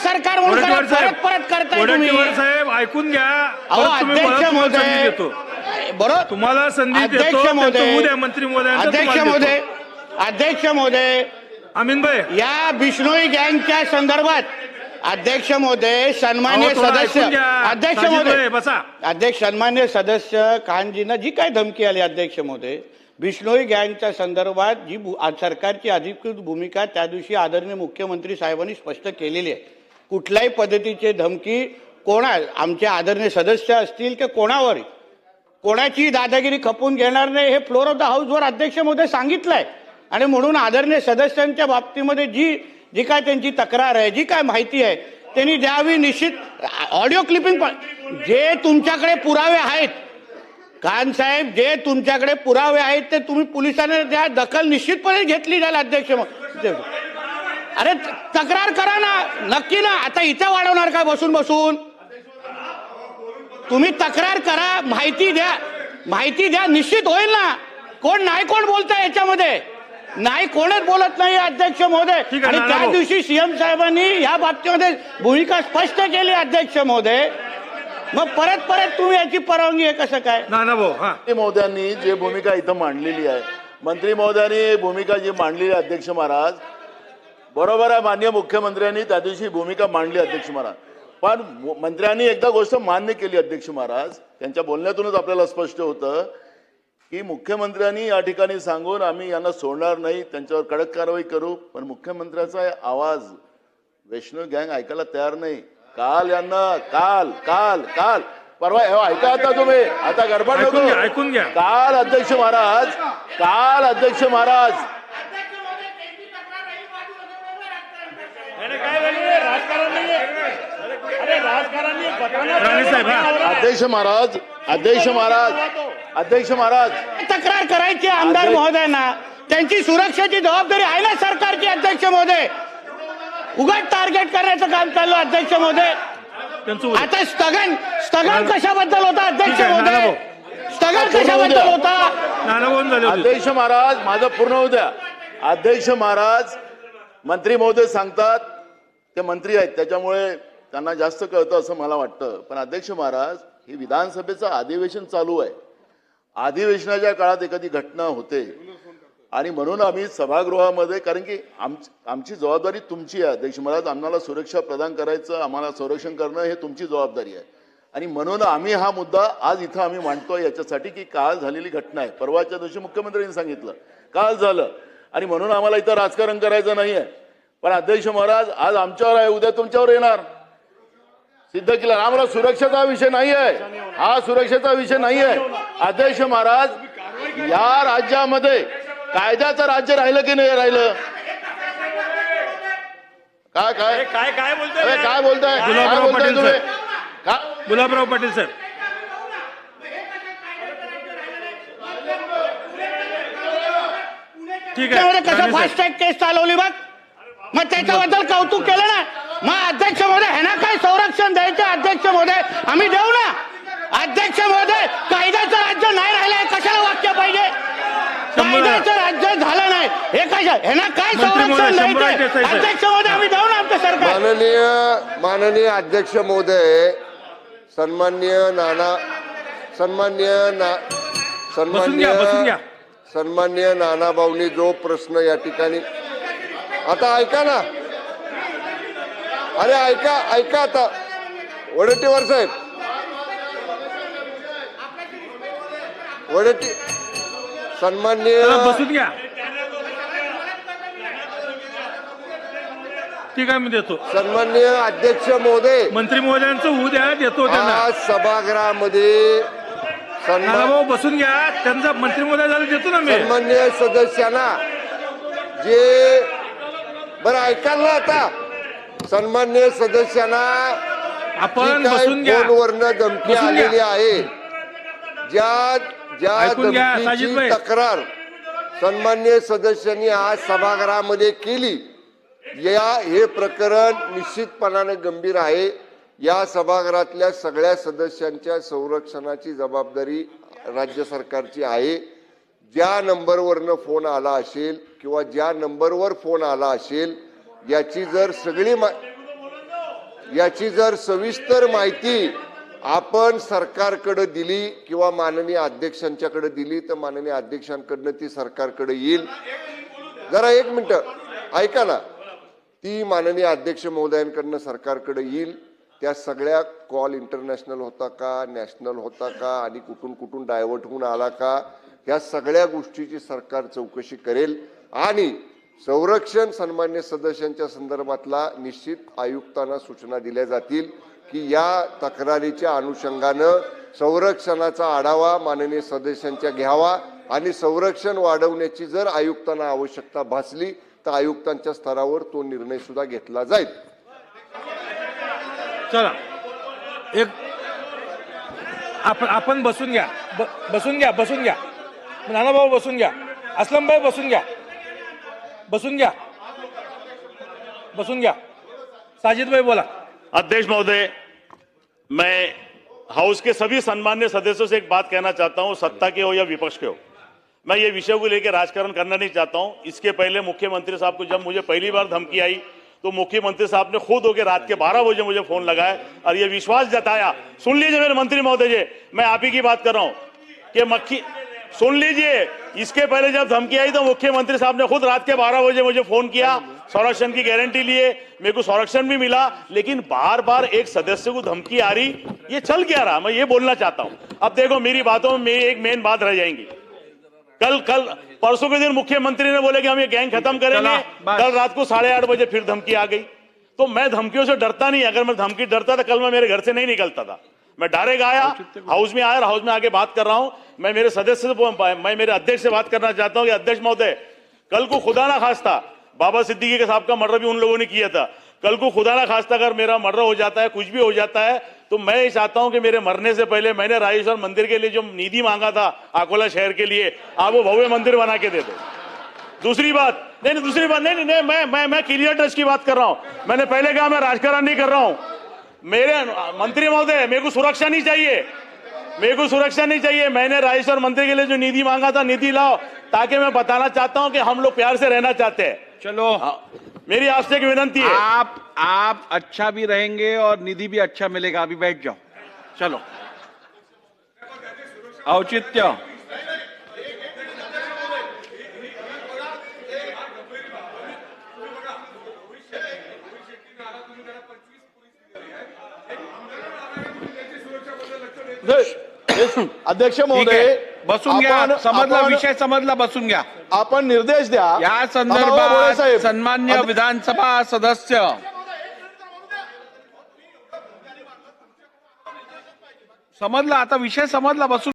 सरकार म्हणून परत करताय तुम्ही साहेब ऐकून घ्या. अध्यक्ष महोदय बरोबर तुम्हाला संधी अध्यक्ष महोदय मंत्री महोदय अध्यक्ष महोदय अमीन भाई या बिश्नोई गँगच्या संदर्भात अध्यक्ष महोदय सन्मान्य सदस्य अध्यक्ष महोदय बसा अध्यक्ष सन्मान्य सदस्य खानजींना जी काय धमकी आली अध्यक्ष महोदय बिश्नोई गँगच्या संदर्भात जी सरकारची अधिकृत भूमिका त्या दिवशी आदरणीय मुख्यमंत्री साहेबांनी स्पष्ट केलेली आहे. कुठल्याही पद्धतीची धमकी आमचे आदरणीय सदस्य असतील की कोणाची दादागिरी खपून घेणार नाही हे फ्लोर ऑफ द हाऊसवर अध्यक्ष महोदय सांगितलंय. आणि म्हणून आदरणीय सदस्यांच्या बाबतीमध्ये जी काय त्यांची तक्रार आहे जी काय माहिती आहे त्यांनी द्यावी. निश्चित ऑडिओ क्लिपिंग जे तुमच्याकडे पुरावे आहेत खान साहेब जे तुमच्याकडे पुरावे आहेत ते तुम्ही पोलिसांना द्या. दखल निश्चितपणे घेतली जाईल अध्यक्ष महोदय. अरे तक्रार करा ना नक्की ना. आता इथं वाढवणार का बसून तुम्ही तक्रार करा माहिती द्या निश्चित होईल ना. कोण बोलतंय याच्यामध्ये नाही कोणच बोलत नाही अध्यक्ष महोदय. आणि त्या दिवशी सीएम साहेबांनी या बाबतीमध्ये भूमिका स्पष्ट केली अध्यक्ष महोदय. मग परत तुम्ही याची परवानगी आहे कसं काय महोदयांनी जे भूमिका इथं मांडलेली आहे मंत्री महोदयांनी भूमिका जी मांडलेली आहे अध्यक्ष महाराज बरोबर आहे. माननीय मुख्यमंत्र्यांनी त्या दिवशी भूमिका मांडली अध्यक्ष महाराज. पण मंत्र्यांनी एकदा गोष्ट मान्य केली अध्यक्ष महाराज त्यांच्या बोलण्यातूनच आपल्याला स्पष्ट होतं की मुख्यमंत्र्यांनी या ठिकाणी सांगून आम्ही यांना सोडणार नाही त्यांच्यावर कडक कारवाई करू. पण मुख्यमंत्र्याचा आवाज वैष्णव गँग ऐकायला तयार नाही. काल यांना काल परवा ऐका आता तुम्ही आता गडबड नको ऐकून घ्या. काल अध्यक्ष महाराज अध्यक्ष महाराज तक्रार करायची आमदार महोदयांना त्यांची सुरक्षेची जबाबदारी आहे ना सरकारची अध्यक्ष महोदय. उगाच टार्गेट करण्याचं काम चाललं अध्यक्ष महोदय. आता स्थगन कशाबद्दल होता अध्यक्ष महोदय स्थगन कशाबद्दल होता अध्यक्ष महाराज माझं पूर्ण होऊ द्या. अध्यक्ष महाराज मंत्री महोदय सांगतात ते मंत्री आहेत त्याच्यामुळे त्यांना जास्त कळतं असं मला वाटतं. पण अध्यक्ष महाराज हे विधानसभेचं अधिवेशन चालू आहे. अधिवेशनाच्या काळात एखादी घटना होते आणि म्हणून आम्ही सभागृहामध्ये कारण की आमची जबाबदारी तुमची आहे अध्यक्ष महाराज. आम्हाला सुरक्षा प्रदान करायचं आम्हाला संरक्षण करणं हे तुमची जबाबदारी आहे. आणि म्हणून आम्ही हा मुद्दा आज इथं आम्ही मांडतोय याच्यासाठी की काल झालेली घटना आहे. परवाच्या दिवशी मुख्यमंत्र्यांनी सांगितलं काल झालं आणि म्हणून आम्हाला इथं राजकारण करायचं नाही आहे. पण अध्यक्ष महाराज आज आमच्यावर आहे उद्या तुमच्यावर येणार सिद्ध केलं. आम्हाला सुरक्षेचा विषय नाही आहे हा सुरक्षेचा विषय नाही आहे अध्यक्ष महाराज. या राज्यामध्ये कायद्याचं राज्य राहिलं की नाही राहिलं काय बोलताय गुलाबराव पाटील सर ठीक आहे कसं फास्ट ट्रॅक केस चालवली मग त्याच्याबद्दल कौतुक केलं ना. मग अध्यक्ष महोदय ह्यांना काय संरक्षण द्यायचं अध्यक्ष महोदय आम्ही देऊ ना. अध्यक्ष महोदय कायद्याचं राज्य नाही राहिलंय कशाला वाक्य पाहिजे. कायद्याचं राज्य झालं नाही हे कशा ह्यांना काय संरक्षण द्यायचं अध्यक्ष महोदय आम्ही देऊ ना आमचं सरकार. माननीय अध्यक्ष महोदय सन्मान्य नाना भाऊंनी जो प्रश्न या ठिकाणी आता ऐका ना. अरे ऐका आता वडेट्टीवार साहेब सन्मान्य बसून घ्या. ठीक आहे मी देतो. सन्मान्य अध्यक्ष महोदय मंत्री महोदयांचं होऊ द्या देतो त्यांना. सभागृहामध्ये बसून घ्या त्यांचा मंत्री महोदय झालं देतो ना मी. सन्मान्य सदस्यांना जे बरं ऐकाल ना आता सन्मान्य सदस्यांना आपण बसून घ्या फोनवरनं धमकी आलेली आहे ज्या धमकीची तक्रार सन्मान्य सदस्यांनी आज सभागृहामध्ये केली हे प्रकरण निश्चितपणाने गंभीर आहे. या सभागृहातल्या सगळ्या सदस्यांच्या संरक्षणाची जबाबदारी राज्य सरकारची आहे. ज्या नंबरवरनं फोन आला असेल किंवा ज्या नंबरवर फोन आला असेल याची जर सगळी याची जर सविस्तर माहिती आपण सरकारकडे दिली किंवा माननीय अध्यक्षांच्याकडे दिली तर माननीय अध्यक्षांकडनं ती सरकारकडे येईल. जरा एक मिनिट ऐका ना, ती माननीय अध्यक्ष महोदयांकडनं सरकारकडे येईल. त्या सगळ्या कॉल इंटरनॅशनल होता का, नॅशनल होता का आणि कुठून कुठून डायव्हर्ट होऊन आला का, या सगळ्या गोष्टीची सरकार चौकशी करेल आणि संरक्षण सन्मान्य सदस्यांच्या संदर्भातला निश्चित आयुक्तांना सूचना दिल्या जातील की या तक्रारीच्या अनुषंगानं संरक्षणाचा आढावा माननीय सदस्यांच्या घ्यावा आणि संरक्षण वाढवण्याची जर आयुक्तांना आवश्यकता भासली तर आयुक्तांच्या स्तरावर तो निर्णय सुद्धा घेतला जाईल. चला एक आपण बसून घ्या. बसून घ्या. नानाभाऊ बसून घ्या. असलम भाई बसून घ्या. साजिद भाई बोला. अध्यक्ष महोदय, मैं हाउस के सभी सम्मान्य सदस्यों से एक बात कहना चाहता हूं, सत्ता के हो या विपक्ष के हो. मैं ये विषय को लेकर राजकारण करना नहीं चाहता हूं. इसके पहले मुख्यमंत्री साहब को जब मुझे पहली बार धमकी आई तो मुख्यमंत्री साहब ने खुद होकर रात के 12 बजे मुझे फोन लगाया और ये विश्वास जताया. सुन लीजिए मेरे मंत्री महोदय जी, मैं आप ही की बात कर रहा हूं कि सुन लीजिए, इसके पहले जब धमकी आई तो मुख्यमंत्री साहब ने खुद रात के 12 बजे मुझे फोन किया, संरक्षण की गारंटी लिए, मेरे को संरक्षण भी मिला, लेकिन बार बार एक सदस्य को धमकी आ रही, ये चल क्या रहा, मैं ये बोलना चाहता हूं. अब देखो मेरी बातों में मेरी एक मेन बात रह जाएंगी. कल परसों के दिन मुख्यमंत्री ने बोले कि हम ये गैंग खत्म करेंगे, कल रात को 8:30 बजे फिर धमकी आ गई. तो मैं धमकियों से डरता नहीं. अगर मैं धमकी डरता था कल मैं मेरे घर से नहीं निकलता था. मैं डायरेक्ट आया, हाउस में आया, हाउस में आके बात कर रहा हूं. मैं मेरे सदस्य से, मैं मेरे अध्यक्ष से बात करना चाहता हूं कि अध्यक्ष महोदय, कल को खुदा ना खास्ता, बाबा सिद्दीकी के साहब का मर्डर भी उन लोगों ने किया था, कल को खुदा ना खास्ता अगर मेरा मर्डर हो जाता है, कुछ भी हो जाता है, तो मैं ये चाहता हूं कि मेरे मरने से पहले मैंने राजेश्वर मंदिर के लिए जो निधि मांगा था अकोला शहर के लिए, आप वो भव्य मंदिर बना के दे दो. दूसरी बात नहीं, मैं क्लियर टच की बात कर रहा हूं. मैंने पहले कहा मैं राजकारण नहीं कर रहा हूं. मेरे मंत्री महोदय, मेरे को सुरक्षा नहीं चाहिए. मैंने राजेश्वर मंदिर के लिए जो निधि मांगा था, निधि लाओ, ताकि मैं बताना चाहता हूं कि हम लोग प्यार से रहना चाहते हैं. चलो, मेरी आपसे एक विनंती है. आप अच्छा भी रहेंगे और निधि भी अच्छा मिलेगा. अभी बैठ जाओ. चलो, औचित्य. अध्यक्ष ठीक आहे. महोदय, बसून घ्या. समजला विषय, समजला. बसून घ्या. आपण निर्देश द्या या आम्हाला संदर्भात साहेब. सन्मान्य विधानसभा सदस्य समजला. आता विषय समजला. बसून